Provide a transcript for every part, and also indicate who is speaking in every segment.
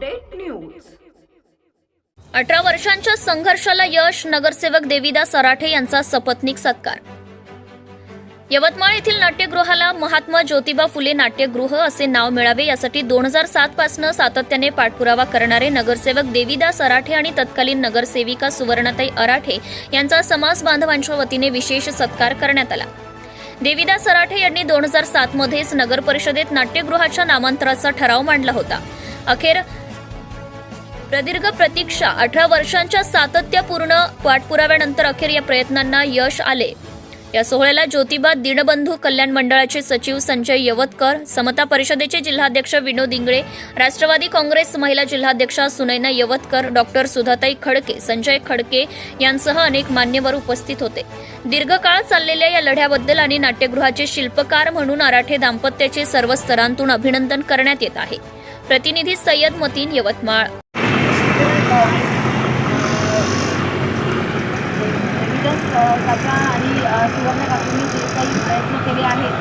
Speaker 1: Update news.
Speaker 2: 18 वर्षांच्या संघर्षाला यश, नगरसेवक देवीदास अराठे यांचा सपत्नीक सत्कार। यवतमाळ येथील नाट्यगृहाला महात्मा ज्योतिबा फुले नाट्यगृह असे नाव मिळावे यासाठी 2007 पासून सातत्याने पाठपुरावा करणारे नगरसेवक देवीदास अराठे आणि तत्कालीन नगरसेविका सुवर्णाताई अराठे यांचा समाज बांधवांच्या वतीने विशेष सत्कार करण्यात आला। देवीदास अराठे यांनी 2007 मध्येच नगर परिषदेत नाट्यगृहाच्या नामांतराचा ठराव मांडला होता। अखेर प्रदीर्घ प्रतीक्षा 18 वर्षांच्या सातत्यपूर्ण पाठपुराव्यानंतर अखेर या प्रयत्नांना यश आले। या सोहळ्याला ज्योतिबा दीनबंधू कल्याण मंडळाचे सचिव संजय यवतकर, समता परिषदेचे जिल्हाध्यक्ष विनोद इंगळे, राष्ट्रवादी काँग्रेस महिला जिल्हाध्यक्षा सुनैना यवतकर, डॉक्टर सुधाताई खडके, संजय खडके यांसह अनेक मान्यवर उपस्थित होते। दीर्घकाळ चाललेल्या या लढ्याबद्दल आणि नाट्यगृहाचे शिल्पकार म्हणून अराठे दाम्पत्याचे सर्व स्तरांतून अभिनंदन करण्यात येत आहे। प्रतिनिधी सय्यद मतीन, यवतमाळ।
Speaker 3: काका आणि सुवर्ण काकांनी जे काही प्रयत्न केले आहेत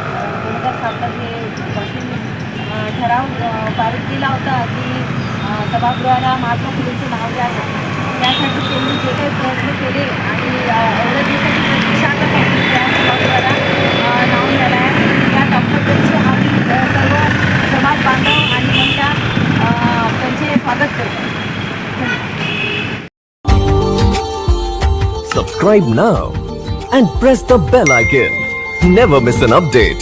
Speaker 3: 2007ला जे ठराव पारित केला होता की सभागृहाला महात्मा फुलेंचं नाव द्यावं, त्यासाठी त्यांनी जे काही प्रयत्न केले आणि एवढ्या दिवसाची प्रतीक्षा करत त्या सभागृहाला नाव मिळालं आहे। त्या तात्पर्याचे आम्ही सर्व समाज बांधव आणि महिला त्यांचे स्वागत करतो।
Speaker 4: Subscribe now and press the bell icon. Never miss an update.